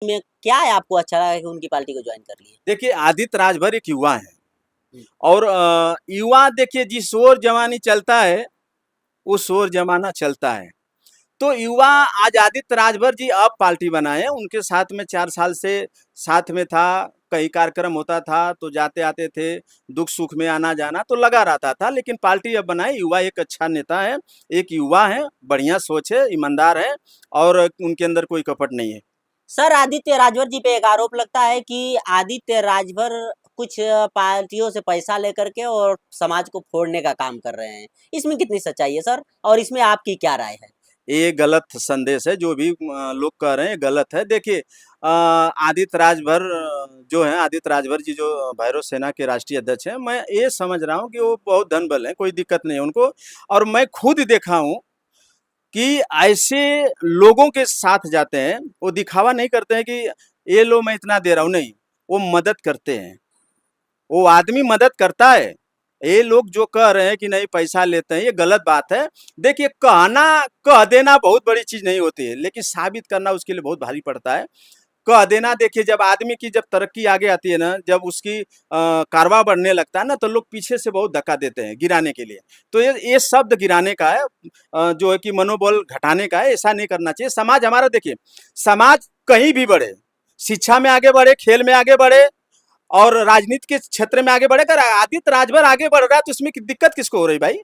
में क्या है आपको अच्छा लगा कि उनकी पार्टी को ज्वाइन कर लिए? देखिए, आदित्य राजभर एक युवा है हम्म। और युवा देखिए जिस ओर जवानी चलता है उस ओर जमाना चलता है। तो युवा आज आदित्य राजभर जी अब पार्टी बनाए, उनके साथ में 4 साल से साथ में था। कहीं कार्यक्रम होता था तो जाते आते थे, दुख सुख में आना जाना तो लगा रहता था। लेकिन पार्टी अब बनाए, युवा एक अच्छा नेता है, एक युवा है, बढ़िया सोच है, ईमानदार है और उनके अंदर कोई कपट नहीं है। सर, आदित्य राजभर जी पे एक आरोप लगता है कि आदित्य राजभर कुछ पार्टियों से पैसा लेकर के और समाज को फोड़ने का काम कर रहे हैं। इसमें कितनी सच्चाई है सर, और इसमें आपकी क्या राय है? ये गलत संदेश है, जो भी लोग कह रहे हैं गलत है। देखिए, आदित्य राजभर जो है, आदित्य राजभर जी जो भैरव सेना के राष्ट्रीय अध्यक्ष हैं, मैं ये समझ रहा हूँ कि वो बहुत धनबल हैं, कोई दिक्कत नहीं है उनको। और मैं खुद देखा हूँ कि ऐसे लोगों के साथ जाते हैं, वो दिखावा नहीं करते हैं कि ये लो मैं इतना दे रहा हूँ, नहीं, वो मदद करते हैं, वो आदमी मदद करता है। ये लोग जो कह रहे हैं कि नहीं पैसा लेते हैं, ये गलत बात है। देखिए, कहना कह देना बहुत बड़ी चीज नहीं होती है, लेकिन साबित करना उसके लिए बहुत भारी पड़ता है। कह देना, देखिए जब आदमी की जब तरक्की आगे आती है ना, जब उसकी कारवा बढ़ने लगता है ना, तो लोग पीछे से बहुत धक्का देते हैं गिराने के लिए। तो ये शब्द गिराने का है, जो है कि मनोबल घटाने का है, ऐसा नहीं करना चाहिए। समाज हमारा, देखिए समाज कहीं भी बढ़े, शिक्षा में आगे बढ़े, खेल में आगे बढ़े और राजनीति के क्षेत्र में आगे बढ़े। अगर आदित्य राजभर आगे बढ़ रहा है तो इसमें दिक्कत किसको हो रही भाई?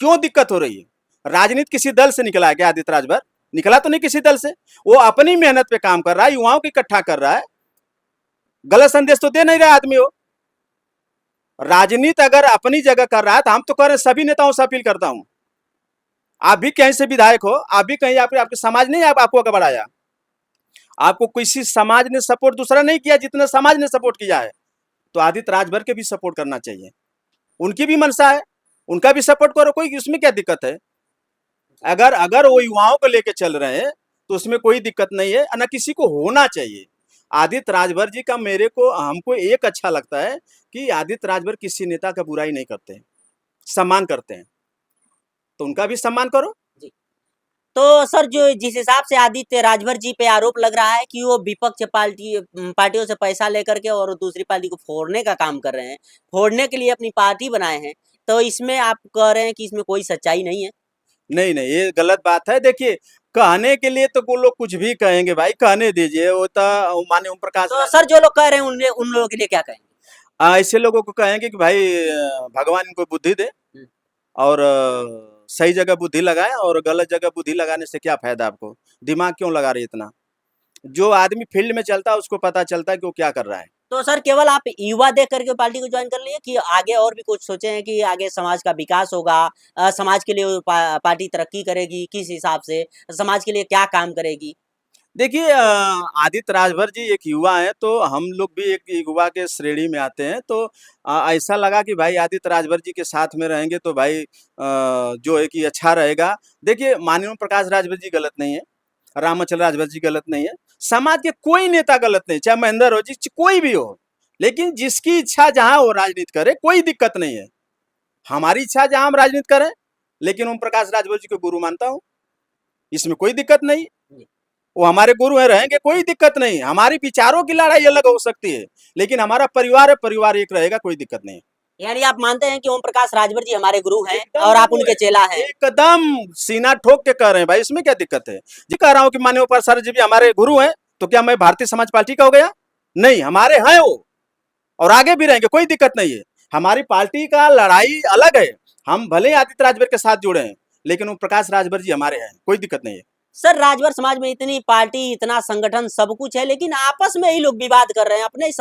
क्यों दिक्कत हो रही है? राजनीति किसी दल से निकला है क्या आदित्य राजभर? निकला तो नहीं किसी दल से। वो अपनी मेहनत पे काम कर रहा है, युवाओं को इकट्ठा कर रहा है। गलत संदेश तो दे नहीं रहा आदमी हो। राजनीति अगर अपनी जगह कर रहा है तो हम तो कह रहे हैं, सभी नेताओं से अपील करता हूं, आप भी कहीं से विधायक हो, आप भी कहीं आपके समाज नहीं आपको आगे बढ़ाया, आपको किसी समाज ने सपोर्ट दूसरा नहीं किया जितना समाज ने सपोर्ट किया है, तो आदित्य राजभर के भी सपोर्ट करना चाहिए। उनकी भी मंशा है, उनका भी सपोर्ट करो, कोई उसमें क्या दिक्कत है? अगर अगर वो युवाओं को लेके चल रहे हैं तो उसमें कोई दिक्कत नहीं है, ना किसी को होना चाहिए। आदित्य राजभर जी का मेरे को हमको एक अच्छा लगता है कि आदित्य राजभर किसी नेता का बुराई नहीं करते हैं, सम्मान करते हैं, तो उनका भी सम्मान करो। जी। तो सर, जो जिस हिसाब से आदित्य राजभर जी पे आरोप लग रहा है कि वो विपक्ष पार्टियों से पैसा लेकर के और दूसरी पार्टी को फोड़ने का काम कर रहे हैं, फोड़ने के लिए अपनी पार्टी बनाए हैं, तो इसमें आप कह रहे हैं कि इसमें कोई सच्चाई नहीं है? नहीं नहीं, ये गलत बात है। देखिए, कहने के लिए तो वो लोग कुछ भी कहेंगे भाई, कहने दीजिए। वो तो माने ओम प्रकाश तो सर, जो लोग कह रहे हैं उन लोगों के लिए क्या कहेंगे? ऐसे लोगों को कहेंगे कि भाई भगवान इनको बुद्धि दे और सही जगह बुद्धि लगाए, और गलत जगह बुद्धि लगाने से क्या फायदा आपको? दिमाग क्यों लगा रहे इतना? जो आदमी फील्ड में चलता है उसको पता चलता है कि वो क्या कर रहा है। तो सर, केवल आप युवा देख करके पार्टी को ज्वाइन कर लिए कि आगे और भी कुछ सोचे हैं कि आगे समाज का विकास होगा, समाज के लिए पार्टी तरक्की करेगी, किस हिसाब से समाज के लिए क्या काम करेगी? देखिए, आदित्य राजभर जी एक युवा है, तो हम लोग भी एक युवा के श्रेणी में आते हैं। तो ऐसा लगा कि भाई आदित्य राजभर जी के साथ में रहेंगे तो भाई जो है कि अच्छा रहेगा। देखिए, माननीय ओम प्रकाश राजभर जी गलत नहीं है, रामाचल राजभर जी गलत नहीं है, समाज के कोई नेता गलत नहीं, चाहे महेंद्र हो जी, कोई भी हो। लेकिन जिसकी इच्छा जहां वो राजनीति करे, कोई दिक्कत नहीं है। हमारी इच्छा जहां हम राजनीति करें, लेकिन ओम प्रकाश राजभर जी को गुरु मानता हूँ, इसमें कोई दिक्कत नहीं। वो हमारे गुरु हैं, रहेंगे, कोई दिक्कत नहीं। हमारी विचारों की लड़ाई अलग हो सकती है, लेकिन हमारा परिवार है, परिवार एक रहेगा, कोई दिक्कत नहीं। यानी आप मानते हैं कि ओम प्रकाश राजभर जी हमारे गुरु हैं और आप उनके चेला हैं? एकदम सीना ठोक के कह रहे हैं भाई, इसमें क्या दिक्कत है जी? कह रहा हूँ कि माननीय प्रसाद जी भी हमारे गुरु हैं, तो क्या मैं भारतीय समाज पार्टी का हो गया? नहीं, हमारे हैं वो, और आगे भी रहेंगे, कोई दिक्कत नहीं है। हमारी पार्टी का लड़ाई अलग है, हम भले आदित्य राजभर के साथ जुड़े हैं, लेकिन वो प्रकाश राजभर जी हमारे हैं, कोई दिक्कत नहीं है। सर, राजभर समाज में इतनी पार्टी, इतना संगठन, सब कुछ है, लेकिन आपस में ही लोग विवाद कर रहे हैं। अपने ही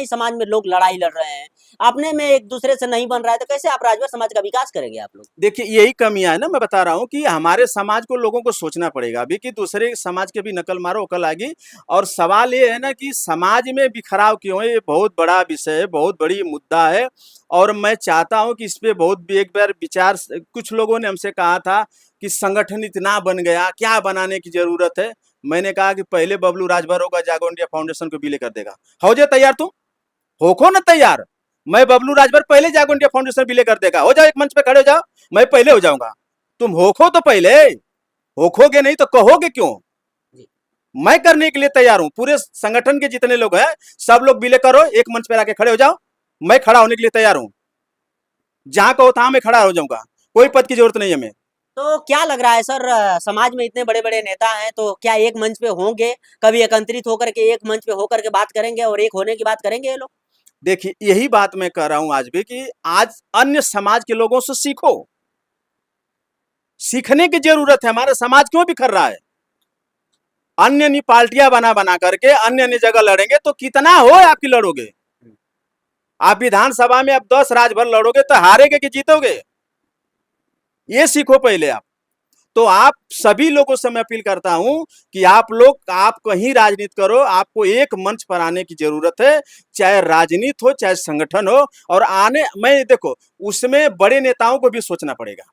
समाज में लोग लड़ाई लड़ रहे हैं, अपने में एक दूसरे से नहीं बन रहा है, तो कैसे आप राजभर समाज का विकास करेंगे आप लोग? देखिए, यही कमियां है ना, मैं बता रहा हूँ कि हमारे समाज को लोगों को सोचना पड़ेगा अभी कि दूसरे समाज के भी नकल मारो, अकल आएगी। और सवाल ये है ना कि समाज में बिखराव क्यों है, ये बहुत बड़ा विषय है, बहुत बड़ी मुद्दा है। और मैं चाहता हूं कि इस पे बहुत एक बार विचार, कुछ लोगों ने हमसे कहा था कि संगठन इतना बन गया, क्या बनाने की जरूरत है? मैंने कहा कि पहले बबलू राजभर होगा, जागो इंडिया फाउंडेशन को विलय कर देगा। हो जाए तैयार, तुम होखो ना तैयार। मैं बबलू राजभर पहले जागो इंडिया फाउंडेशन विलय कर देगा। हो जाओ, एक मंच पे खड़े हो जाओ, मैं पहले हो जाऊंगा। तुम होखो तो पहले, होखोगे नहीं तो कहोगे क्यों? मैं करने के लिए तैयार हूं। पूरे संगठन के जितने लोग हैं सब लोग विलय करो, एक मंच पर आके खड़े हो जाओ, मैं खड़ा होने के लिए तैयार हूं। जहां कहो तहां मैं खड़ा हो जाऊंगा, कोई पद की जरूरत नहीं है हमें। तो क्या लग रहा है सर, समाज में इतने बड़े बड़े नेता हैं तो क्या एक मंच पे होंगे, कभी एकत्रित होकर के एक मंच पे होकर के बात करेंगे और एक होने की बात करेंगे ये लोग? देखिए यही बात मैं कह रहा हूं आज भी कि आज अन्य समाज के लोगों से सीखो, सीखने की जरूरत है। हमारा समाज क्यों बिखर रहा है? अन्य अन्य पार्टियां बना बना करके अन्य अन्य जगह लड़ेंगे तो कितना हो आपकी लड़ोगे? आप विधानसभा में अब 10 राजभर लड़ोगे तो हारेगे कि जीतोगे? ये सीखो पहले आप। तो आप सभी लोगों से मैं अपील करता हूं कि आप कहीं राजनीति करो, आपको एक मंच पर आने की जरूरत है, चाहे राजनीति हो चाहे संगठन हो। और मैं देखो उसमें बड़े नेताओं को भी सोचना पड़ेगा,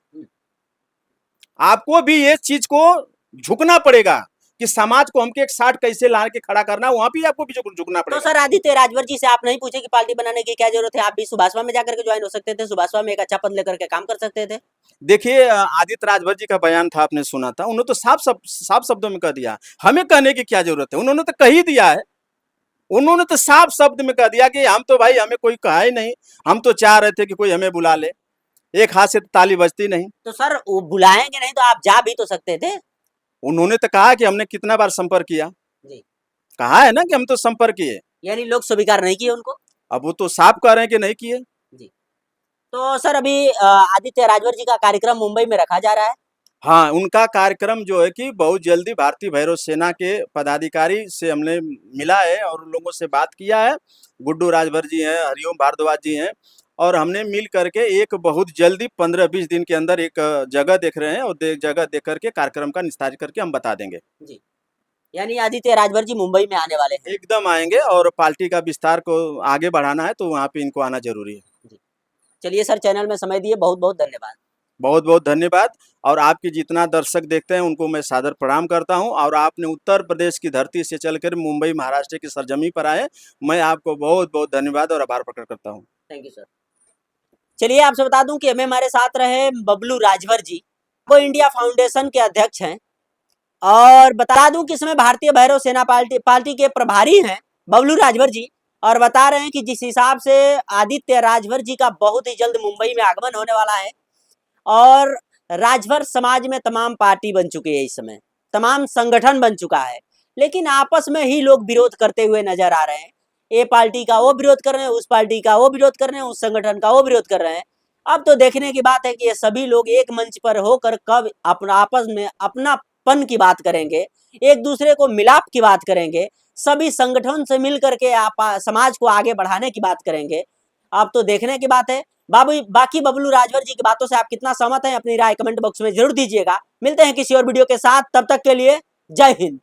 आपको भी ये चीज को झुकना पड़ेगा कि समाज को हमके एक साथ कैसे ला के खड़ा करना, वहां भी आपको भी झुकना तो पड़ेगा। सर आदित्य राजभर जी से आप नहीं पूछे कि पार्टी बनाने की क्या जरूरत है? आप भी सुभाषपा में जाकर के ज्वाइन हो सकते थे, सुभाषपा में एक अच्छा पद लेकर के काम कर सकते थे। देखिए आदित्य राजभर जी का बयान था, आपने सुना था, उन्होंने तो साफ शब्दों में कह दिया, हमें कहने की क्या जरूरत है, उन्होंने तो कह ही दिया है। उन्होंने तो साफ शब्द में कह दिया कि हम तो भाई, हमें कोई कहा ही नहीं, हम तो चाह रहे थे कि कोई हमें बुला ले, एक हाथ से तो ताली बजती नहीं। तो सर वो बुलाएंगे नहीं तो आप जा भी तो सकते थे। उन्होंने तो कहा कि हमने कितना बार संपर्क किया, जी। कहा है ना कि हम तो संपर्क किए। यानी लोग स्वीकार नहीं किए उनको। अब वो तो साफ कह रहे हैं कि नहीं किए। जी। तो सर अभी आदित्य राजभर जी का कार्यक्रम मुंबई में रखा जा रहा है। हाँ, उनका कार्यक्रम जो है कि बहुत जल्दी भारतीय भैरव सेना के पदाधिकारी से हमने मिला है और उन लोगों से बात किया है। गुड्डू राजभर जी हैं, हरिओम भारद्वाज जी हैं, और हमने मिल करके एक बहुत जल्दी 15-20 दिन के अंदर एक जगह देख रहे हैं, और जगह देख करके कार्यक्रम का निस्तार करके हम बता देंगे। जी। यानी आदित्य राजभर जी मुंबई में आने वाले हैं। एकदम आएंगे, और पार्टी का विस्तार को आगे बढ़ाना है तो वहाँ पे इनको आना जरूरी है। जी। चलिए सर, चैनल में समय दिए बहुत बहुत धन्यवाद। बहुत बहुत धन्यवाद। और आपके जितना दर्शक देखते हैं उनको मैं सादर प्रणाम करता हूं। और आपने उत्तर प्रदेश की धरती से चलकर मुंबई महाराष्ट्र की सरजमी पर आए, मैं आपको बहुत बहुत धन्यवाद और आभार प्रकट करता हूं। Thank you sir. चलिए आपसे बता दूं कि हमें हमारे साथ रहे बबलू राजभर जी, वो इंडिया फाउंडेशन के अध्यक्ष हैं, और बता दूं कि इसमें भारतीय भैरव सेना पार्टी के प्रभारी हैं बबलू राजभर जी। और बता रहे हैं कि जिस हिसाब से आदित्य राजभर जी का बहुत ही जल्द मुंबई में आगमन होने वाला है, और राजभर समाज में तमाम पार्टी बन चुकी है, इस समय तमाम संगठन बन चुका है, लेकिन आपस में ही लोग विरोध करते हुए नजर आ रहे हैं। ये पार्टी का वो विरोध कर रहे हैं, उस पार्टी का वो विरोध कर रहे हैं, उस संगठन का वो विरोध कर रहे हैं। अब तो देखने की बात है कि ये सभी लोग एक मंच पर होकर कब अपना आपस में अपनापन की बात करेंगे, एक दूसरे को मिलाप की बात करेंगे, सभी संगठन से मिल करके आप समाज को आगे बढ़ाने की बात करेंगे। अब तो देखने की बात है। बाकी बबलू राजभर जी की बातों से आप कितना सहमत हैं, अपनी राय कमेंट बॉक्स में जरूर दीजिएगा। मिलते हैं किसी और वीडियो के साथ, तब तक के लिए जय हिंद।